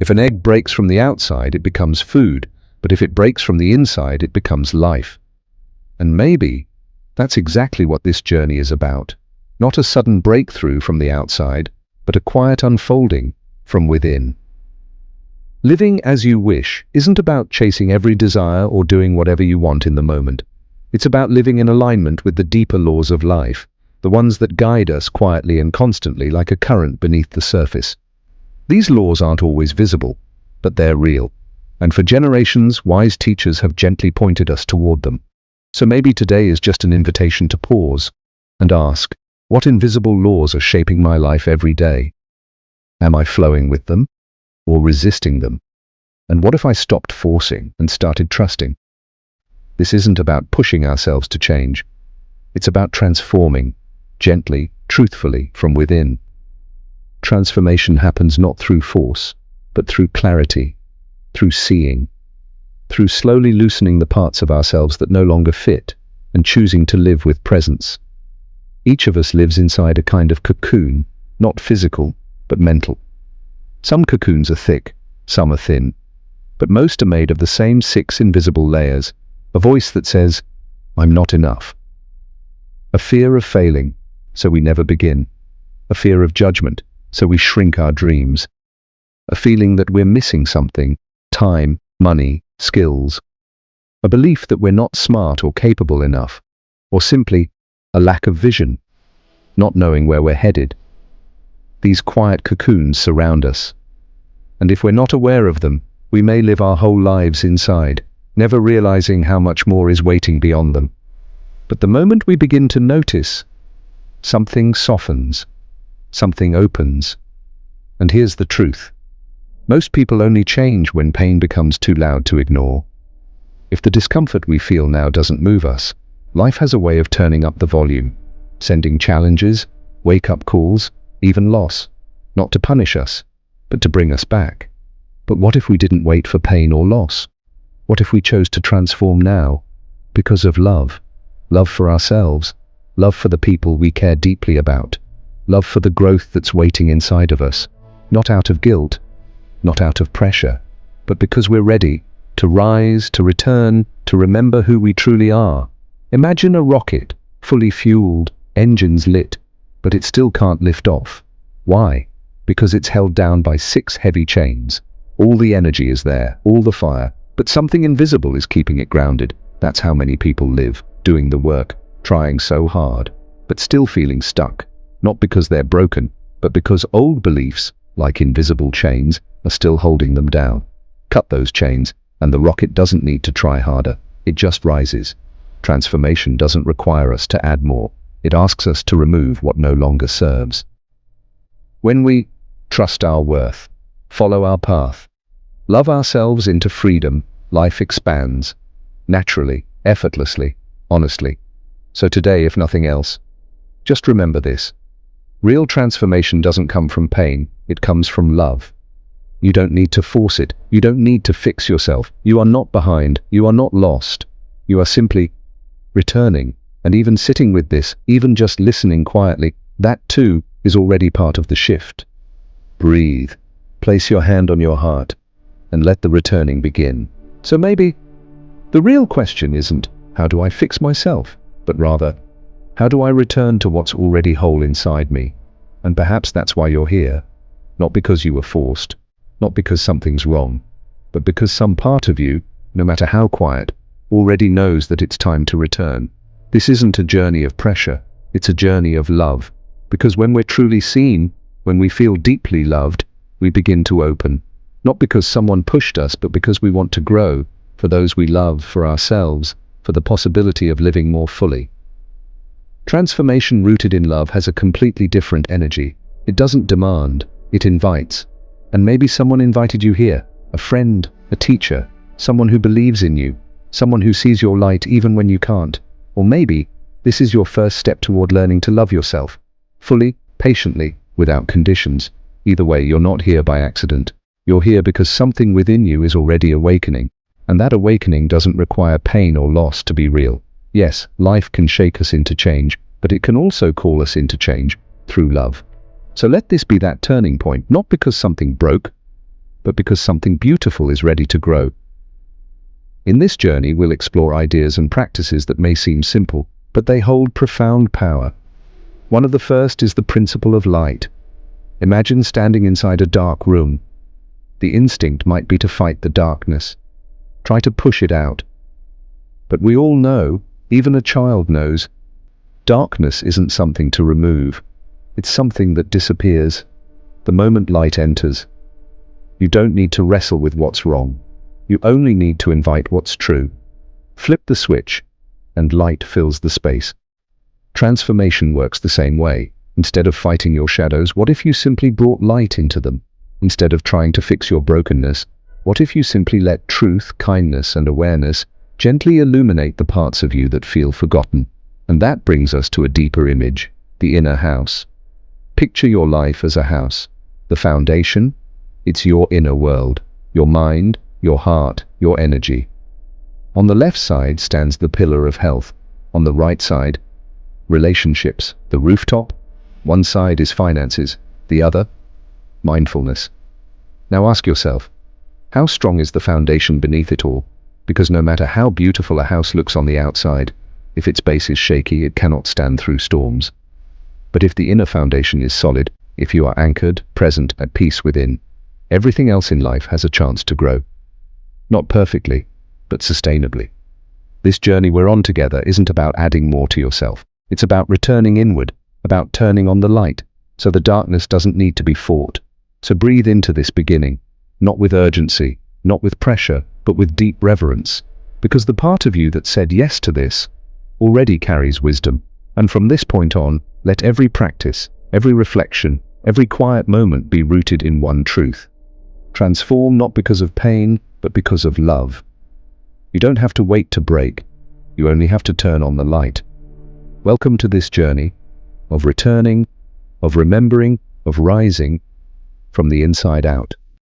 If an egg breaks from the outside, it becomes food, but if it breaks from the inside, it becomes life. And maybe that's exactly what this journey is about. Not a sudden breakthrough from the outside, but a quiet unfolding from within. Living as you wish isn't about chasing every desire or doing whatever you want in the moment. It's about living in alignment with the deeper laws of life, the ones that guide us quietly and constantly like a current beneath the surface. These laws aren't always visible, but they're real. And for generations, wise teachers have gently pointed us toward them. So maybe today is just an invitation to pause and ask, what invisible laws are shaping my life every day? Am I flowing with them or resisting them? And what if I stopped forcing and started trusting? This isn't about pushing ourselves to change. It's about transforming, gently, truthfully, from within. Transformation happens not through force, but through clarity, through seeing, through slowly loosening the parts of ourselves that no longer fit and choosing to live with presence. Each of us lives inside a kind of cocoon, not physical, but mental. Some cocoons are thick, some are thin, but most are made of the same 6 invisible layers, a voice that says, I'm not enough. A fear of failing, so we never begin. A fear of judgment, so we shrink our dreams. A feeling that we're missing something, time, money, skills. A belief that we're not smart or capable enough, or simply a lack of vision, not knowing where we're headed. These quiet cocoons surround us, and if we're not aware of them, we may live our whole lives inside, never realizing how much more is waiting beyond them. But the moment we begin to notice, something softens, something opens. And here's the truth. Most people only change when pain becomes too loud to ignore. If the discomfort we feel now doesn't move us, life has a way of turning up the volume, sending challenges, wake-up calls, even loss, not to punish us, but to bring us back. But what if we didn't wait for pain or loss? What if we chose to transform now? Because of love. Love for ourselves. Love for the people we care deeply about. Love for the growth that's waiting inside of us. Not out of guilt, not out of pressure, but because we're ready to rise, to return, to remember who we truly are. Imagine a rocket, fully fueled, engines lit, but it still can't lift off. Why? Because it's held down by 6 heavy chains. All the energy is there, all the fire, but something invisible is keeping it grounded. That's how many people live, doing the work, trying so hard, but still feeling stuck. Not because they're broken, but because old beliefs, like invisible chains, are still holding them down. Cut those chains, and the rocket doesn't need to try harder. It just rises. Transformation doesn't require us to add more. It asks us to remove what no longer serves. When we trust our worth, follow our path, love ourselves into freedom, life expands, naturally, effortlessly, honestly. So today, if nothing else, just remember this. Real transformation doesn't come from pain, it comes from love. You don't need to force it, you don't need to fix yourself. You are not behind, you are not lost. You are simply returning, and even sitting with this, even just listening quietly, that too is already part of the shift. Breathe, place your hand on your heart, and let the returning begin. So maybe the real question isn't, how do I fix myself? But rather, how do I return to what's already whole inside me? And perhaps that's why you're here. Not because you were forced, not because something's wrong, but because some part of you, no matter how quiet, already knows that it's time to return. This isn't a journey of pressure, it's a journey of love. Because when we're truly seen, when we feel deeply loved, we begin to open. Not because someone pushed us, but because we want to grow, for those we love, for ourselves, for the possibility of living more fully. Transformation rooted in love has a completely different energy. It doesn't demand, it invites. And maybe someone invited you here, a friend, a teacher, someone who believes in you, someone who sees your light even when you can't. Or maybe this is your first step toward learning to love yourself, fully, patiently, without conditions. Either way, you're not here by accident. You're here because something within you is already awakening. And that awakening doesn't require pain or loss to be real. Yes, life can shake us into change, but it can also call us into change through love. So let this be that turning point, not because something broke, but because something beautiful is ready to grow. In this journey, we'll explore ideas and practices that may seem simple, but they hold profound power. One of the first is the principle of light. Imagine standing inside a dark room. The instinct might be to fight the darkness. Try to push it out. But we all know, even a child knows, darkness isn't something to remove. It's something that disappears the moment light enters. You don't need to wrestle with what's wrong. You only need to invite what's true. Flip the switch, and light fills the space. Transformation works the same way. Instead of fighting your shadows, what if you simply brought light into them? Instead of trying to fix your brokenness, what if you simply let truth, kindness, and awareness gently illuminate the parts of you that feel forgotten? And that brings us to a deeper image, the inner house. Picture your life as a house. The foundation? It's your inner world, your mind, your heart, your energy. On the left side stands the pillar of health. On the right side, relationships, the rooftop. One side is finances, the other, mindfulness. Now ask yourself, how strong is the foundation beneath it all? Because no matter how beautiful a house looks on the outside, if its base is shaky, it cannot stand through storms. But if the inner foundation is solid, if you are anchored, present, at peace within, everything else in life has a chance to grow. Not perfectly, but sustainably. This journey we're on together isn't about adding more to yourself. It's about returning inward, about turning on the light, so the darkness doesn't need to be fought. So breathe into this beginning, not with urgency, not with pressure, but with deep reverence, because the part of you that said yes to this already carries wisdom. And from this point on, let every practice, every reflection, every quiet moment be rooted in one truth. Transform not because of pain, but because of love. You don't have to wait to break. You only have to turn on the light. Welcome to this journey of returning, of remembering, of rising from the inside out.